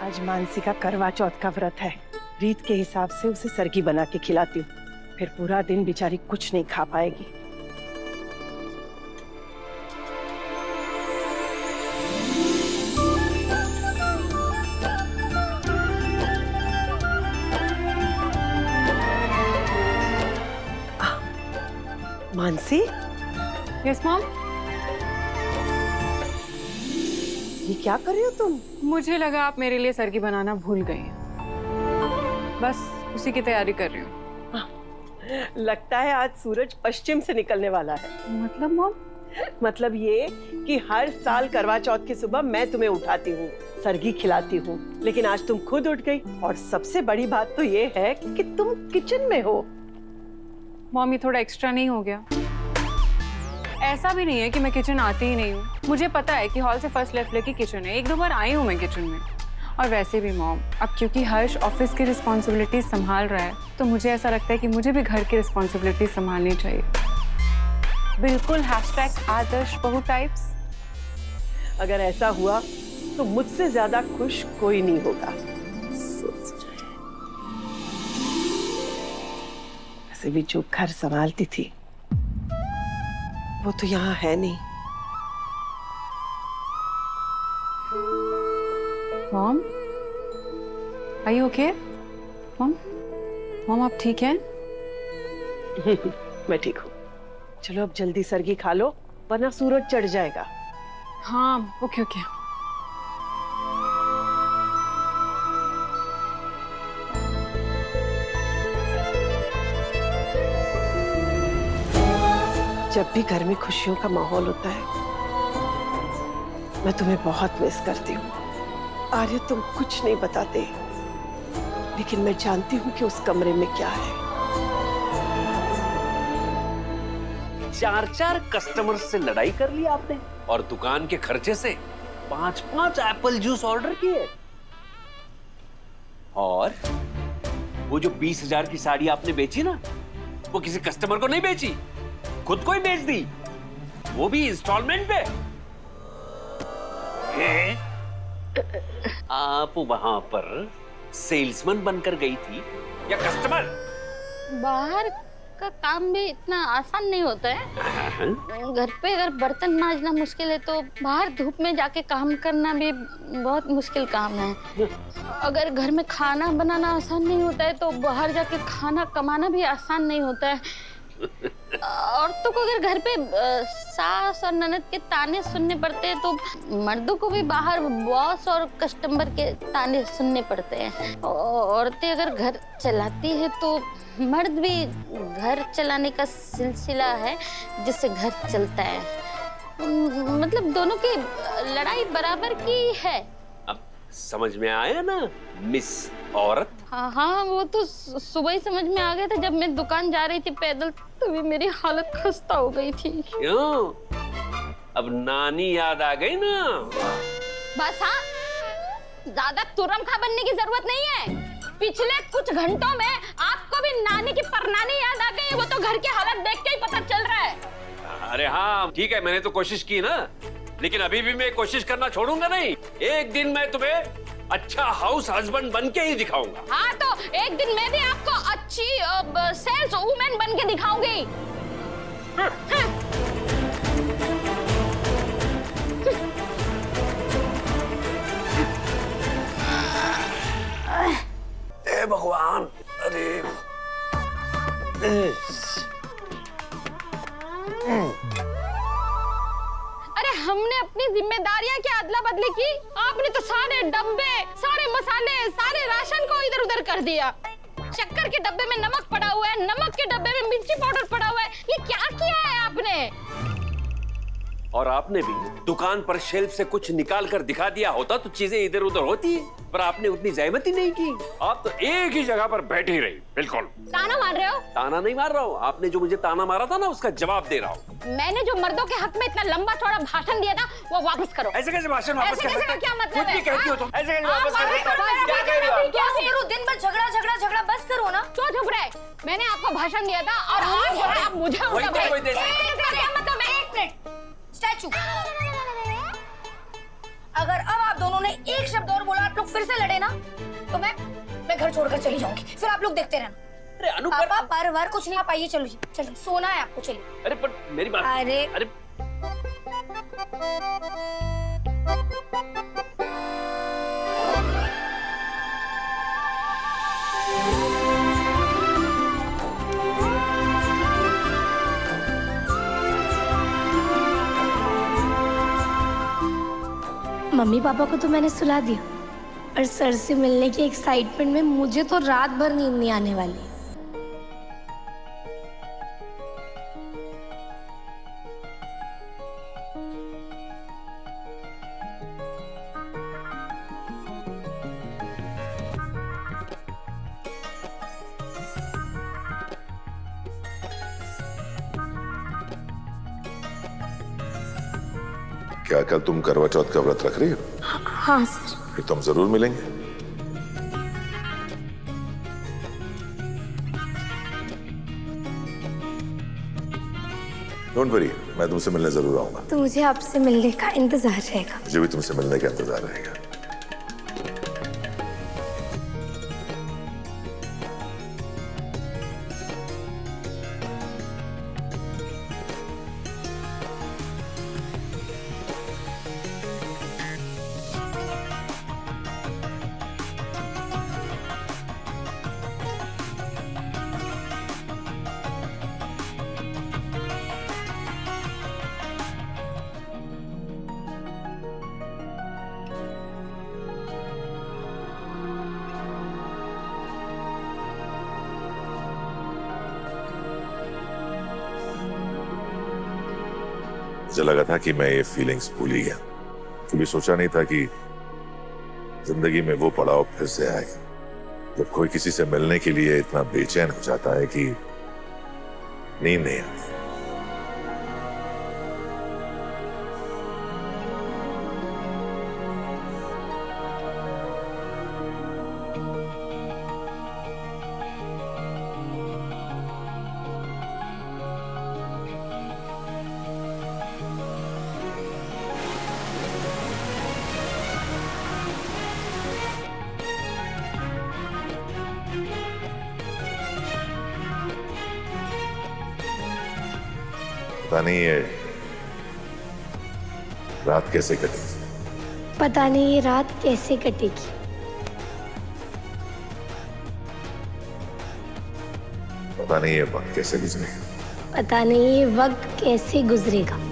आज मानसी का करवा चौथ का व्रत है। रीत के हिसाब से उसे सरगी बना के खिलाती हूँ, फिर पूरा दिन बेचारी कुछ नहीं खा पाएगी। Mansi, yes mom. ये क्या कर रही हो तुम? मुझे लगा आप मेरे लिए सरगी बनाना भूल गई हैं। बस उसी की तैयारी कर रही हूँ। लगता है आज सूरज पश्चिम से निकलने वाला है। मतलब मॉम? मतलब ये कि हर साल करवा चौथ की सुबह मैं तुम्हें उठाती हूँ, सरगी खिलाती हूँ, लेकिन आज तुम खुद उठ गई। और सबसे बड़ी बात तो ये है कि तुम किचन में हो। मॉम, ये थोड़ा एक्स्ट्रा नहीं हो गया? ऐसा भी नहीं है कि मैं किचन आती ही नहीं हूँ। मुझे पता है कि हॉल से फर्स्ट लेफ्ट लेके किचन है। 1-2 बार आई हूँ मैं किचन में। और वैसे भी मॉम, अब क्योंकि हर्ष ऑफिस की रिस्पॉन्सिबिलिटी संभाल रहा है, तो मुझे ऐसा लगता है कि मुझे भी घर की रिस्पॉन्सिबिलिटी संभालनी चाहिए। बिल्कुल #आदर्श बहू टाइप्स। अगर ऐसा हुआ तो मुझसे ज्यादा खुश कोई नहीं होगा। वैसे भी जो घर संभालती थी वो तो यहाँ है नहीं। Mom, are you okay? Mom, mom आप ठीक हैं? मैं ठीक हूँ। चलो अब जल्दी सरगी खा लो, वरना सूरज चढ़ जाएगा। हाँ, ओके ओके। जब भी घर में खुशियों का माहौल होता है, मैं तुम्हें बहुत मिस करती हूँ। आर्य, तुम कुछ नहीं बताते, लेकिन मैं जानती हूँ कि उस कमरे में क्या है। 4 कस्टमर से लड़ाई कर ली आपने और दुकान के खर्चे से 5 एप्पल जूस ऑर्डर किए। और वो जो 20,000 की साड़ी आपने बेची ना, वो किसी कस्टमर को नहीं बेची, खुद को ही बेच दी, वो भी इंस्टॉलमेंट पे। आप वहां पर सेल्समैन बनकर गई थी या कस्टमर? बाहर का काम भी इतना आसान नहीं होता है। घर पे अगर बर्तन मांजना मुश्किल है तो बाहर धूप में जाके काम करना भी बहुत मुश्किल काम है। अगर घर में खाना बनाना आसान नहीं होता है तो बाहर जाके खाना कमाना भी आसान नहीं होता है। औरतों को अगर घर पे सास और ननद के ताने सुनने पड़ते हैं तो मर्दों को भी बाहर बॉस और कस्टमर के ताने सुनने पड़ते हैं। औरतें अगर घर चलाती है तो मर्द भी घर चलाने का सिलसिला है जिससे घर चलता है। मतलब दोनों की लड़ाई बराबर की है। अब समझ में आया ना मिस औरत? हाँ हाँ, वो तो सुबह ही समझ में आ गया था। जब मैं दुकान जा रही थी पैदल तभी मेरी हालत खस्ता हो गई थी। क्यों? अब नानी याद आ गई ना? बस हाँ, ज्यादा तुरमखा बनने की जरूरत नहीं है। पिछले कुछ घंटों में आपको भी नानी की परनानी याद आ गई। वो तो घर की हालत देख के ही पता चल रहा है। अरे हाँ ठीक है, मैंने तो कोशिश की ना, लेकिन अभी भी मैं कोशिश करना छोड़ूंगा नहीं। एक दिन मैं तुम्हें अच्छा हाउस हस्बैंड बन के ही दिखाऊंगा। हाँ तो एक दिन मैं भी आपको अच्छी सेल्स वुमेन बन के दिखाऊंगी। ए भगवान, अरे अरे हमने अपनी जिम्मेदारियां क्या अदला बदली की? आपने तो सारे डब्बे, सारे मसाले, सारे राशन को इधर उधर कर दिया। शक्कर के डब्बे में नमक पड़ा हुआ है, नमक के डब्बे में मिर्ची पाउडर पड़ा हुआ है। ये क्या किया है आपने? और आपने भी दुकान पर शेल्फ से कुछ निकाल कर दिखा दिया होता तो चीजें इधर उधर होती, पर आपने उतनी जहमत ही नहीं की। आप तो एक ही जगह पर बैठी रही। बिल्कुल। ताना मार रहे हो? ताना नहीं मार रहा हूँ, आपने जो मुझे ताना मारा था ना उसका जवाब दे रहा हूँ। मैंने जो मर्दों के हक में इतना लंबा चौड़ा भाषण दिया था वो वापस करो। ऐसे कैसे भाषण वापस कर सकते? क्या मतलब कुछ भी कहती हो तुम, ऐसे कैसे वापस कर सकते? क्या कह रही हो आप? क्या करो? दिन भर झगड़ा झगड़ा झगड़ा, बस करो ना। क्यों चुप रहे? मैंने आपको भाषण दिया था और आज जो है आप मुझे वही तो कोई दे क्या मतलब है? एक मिनट, स्टैचू। अगर अब आप दोनों ने एक शब्द और बोला, आप लोग फिर से लड़े ना, तो मैं घर छोड़कर चली जाऊंगी। फिर आप लोग देखते रहना। अरे अनु पापा बार बार कुछ नहीं, आप आइए, चलो चलिए, सोना है आपको, चलिए। अरे पर मेरी बात। अरे मम्मी पापा को तो मैंने सुला दिया, और सर से मिलने की एक्साइटमेंट में मुझे तो रात भर नींद नहीं आने वाली। क्या कल तुम करवा चौथ का व्रत रख रही हो? हाँ सर। फिर तो हम जरूर मिलेंगे। डोंट वरी, मैं तुमसे मिलने जरूर आऊंगा। तो मुझे आपसे मिलने का इंतजार रहेगा। मुझे भी तुमसे मिलने का इंतजार रहेगा। मुझे लगा था कि मैं ये फीलिंग्स भूल ही गया। कभी सोचा नहीं था कि जिंदगी में वो पड़ाव फिर से आए जब कोई किसी से मिलने के लिए इतना बेचैन हो जाता है कि नींद नहीं आती। पता नहीं ये रात कैसे कटेगी। पता नहीं ये रात कैसे कटेगी। पता नहीं ये वक्त कैसे गुजरेगा। पता नहीं ये वक्त कैसे गुजरेगा।